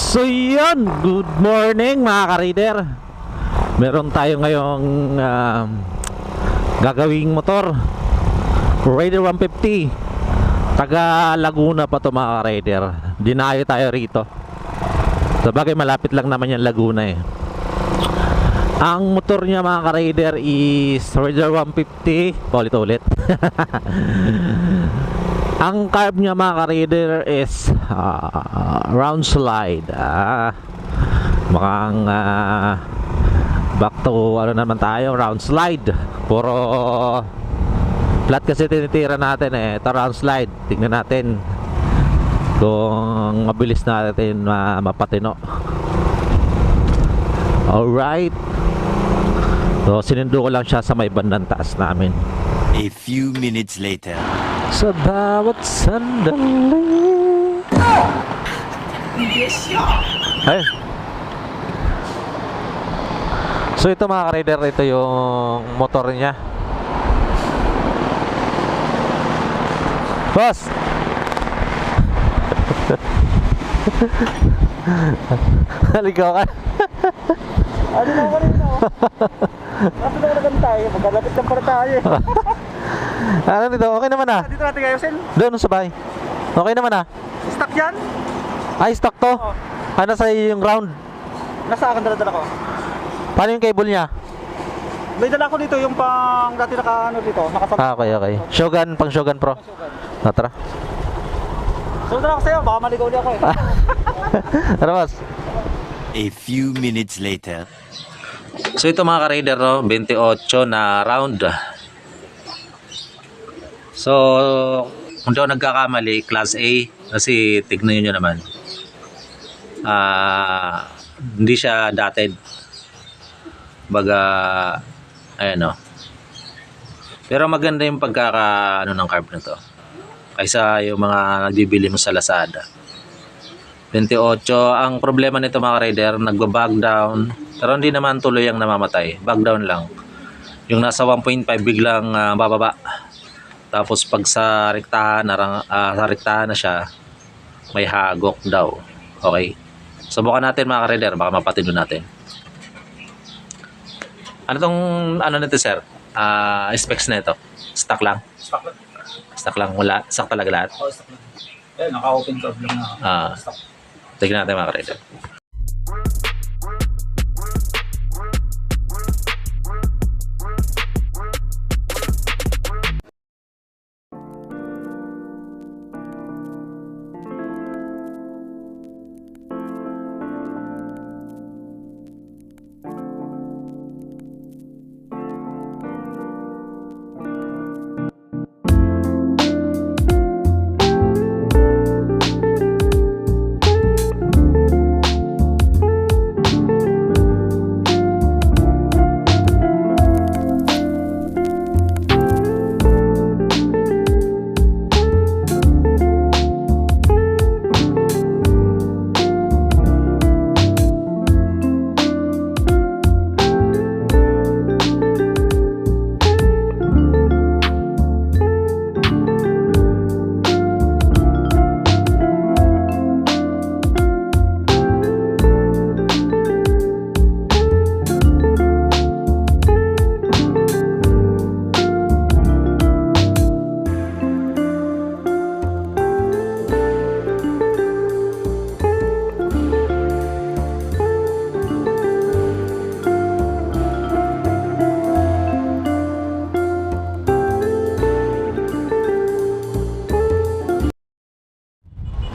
So yun, good morning mga ka-rider. Meron tayo ngayong gagawing motor, Raider 150. Taga Laguna pa to mga ka-rider. Dinayo tayo rito. Sabagay malapit lang naman yung Laguna eh. Ang motor niya mga ka-rider is Raider 150. Ulit-ulit. Ang carb niya mga ka-rider is round slide. Mukhang back to ano naman tayo, round slide. Puro flat kasi tinitira natin eh. Ito round slide. Tingnan natin kung mabilis natin mapatino. Alright. So sinundo ko lang siya sa may bandang taas namin. A few minutes later. Sa bawat sandali. Ay. So ito mga ka-rider, ito yung motor niya. Boss. Haligaw ka. Ano na kanina? Kasi na naman tayo, magkalapit lang para tayo. Ano nito? Okay naman ah. Dito natin kayo, Sen. Doon sa bahay. Okay naman ah. Stock yan? Ay, stock to. Oo. Ano sa yung round? Nasa akin dala-dala ko. Paano yung cable niya? May dala ko dito yung pang dati naka ano dito, nakasabit. Okay. Shogun, pang Shogun Pro. Tara. So dala ko sa'yo, baka maligaw niya ako eh. Tara, boss. A few minutes later. So ito mga ka-rider, no? 28 na round. So kung di ako nagkakamali, class A. Kasi tignan nyo naman, hindi siya dotted. Baga ayan o. Pero maganda yung pagkaka ano ng carb na to kaysa yung mga nagbibili mo sa Lazada. 28. Ang problema nito mga rider, nagbabag down, pero hindi naman tuloy ang namamatay, bag down lang. Yung nasa 1.5 biglang bababa, tapos pag sa rektahan na siya, may hagok daw. Okay, subukan natin mga rider, baka mapatino natin. Ano tong ano nito sir? Specs na ito, stock lang? Stock lang, wala, stock talaga lahat? Oo, stock lang. Eh, naka-open curve lang na. Stock. Tignan natin mga ka-rider.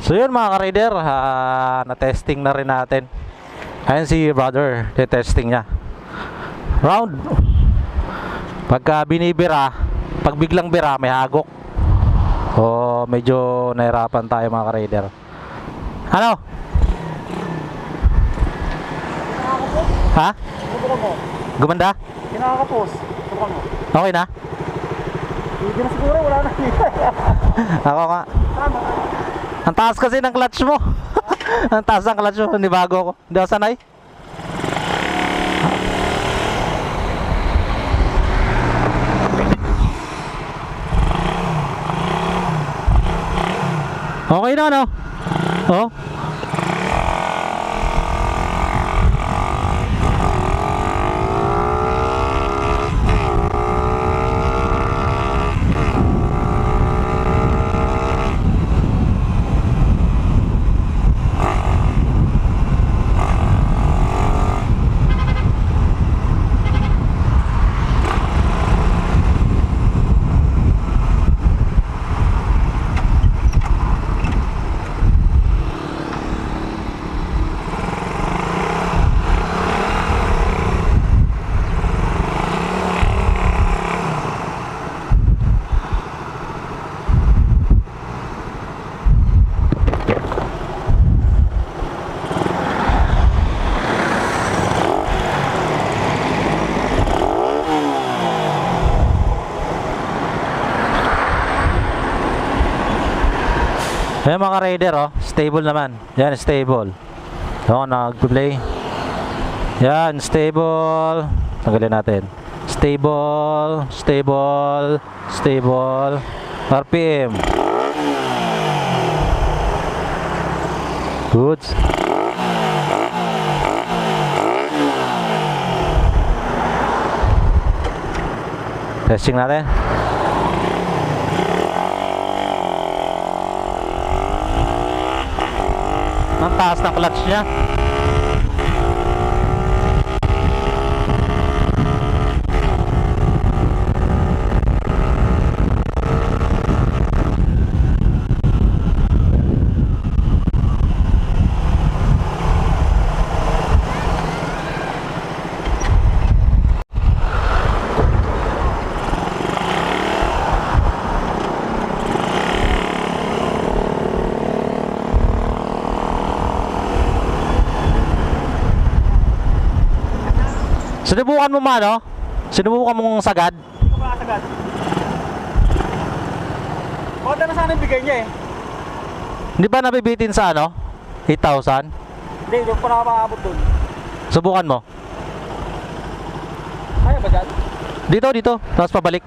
So yun mga ka-rider, na-testing na rin natin. Ayan si brother, testing niya. Round. Pagka binibira, pag biglang bira, may hagok. O medyo nahirapan tayo mga ka-rider. Ano? Ha? Gumanda? Kinakapos. Subukan mo. Okay na? Hindi na siguro, wala na. Ako nga. Tama. Ang taas kasi ng clutch mo. Ang taas ng clutch mo, hindi bago ako. Hindi ako sanay. Okay na, no? Oh. Ayan mga rider, oh. Stable naman. Yan, stable. So, nag-play. Yan, stable. Tanggalin natin. Stable, stable, stable. RPM. Goods. Testing natin. Ang taas ng clutch niya. Sinubukan mo man, no? Sinubukan mong sagad? Hindi ko makasagad. Maganda na sana yung bigay niya eh. Hindi ba nabibitin sa ano? 8,000? Hindi, hindi ko pa nakakaabot dun. Subukan mo. Kaya ba dyan? Dito, dito. Tapos pabalik.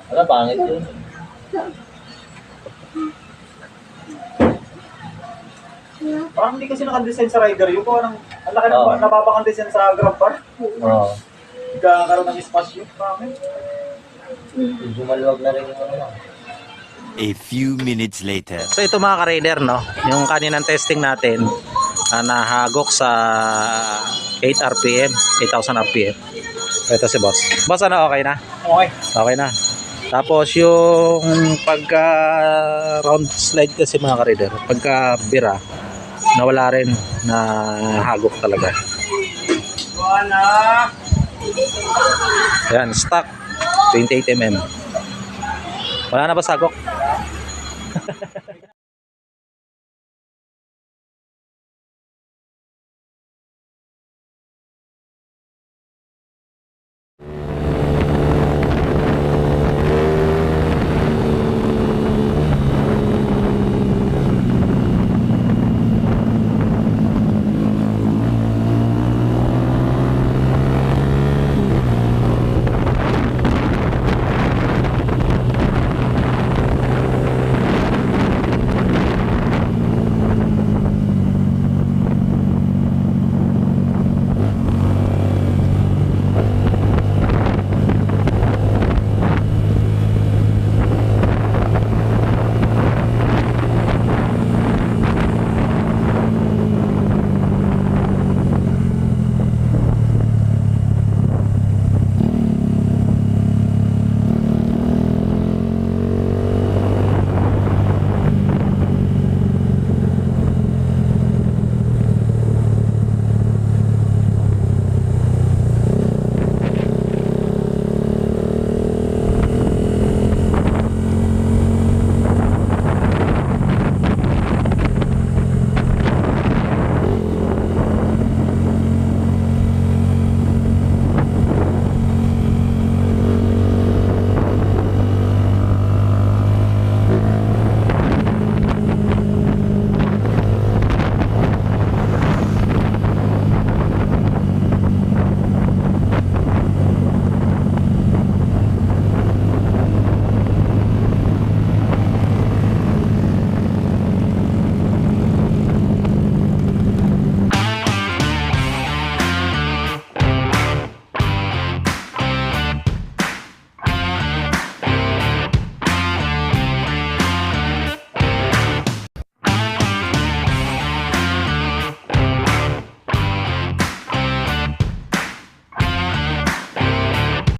Wala, pangit yun. Parang hindi kasi nakadesign sa rider yun. Kung anong, ang laki ng napapakandesign sa grab bar. Oo. Nagkakaroon ng espasyo. Pangit. Medyo maluwag na rin yung ano lang. A few minutes later. So ito mga ka-rider, no? Yung kaninang testing natin, nahagok sa 8 RPM, 8,000 RPM. Ito si boss. Boss, ano, okay na? Okay. Okay na. Tapos yung pagka round slide kasi mga ka-rider, pagka bira, nawala rin, na hagok talaga. Wala. Yan, stock 28mm. Wala na ba sagok?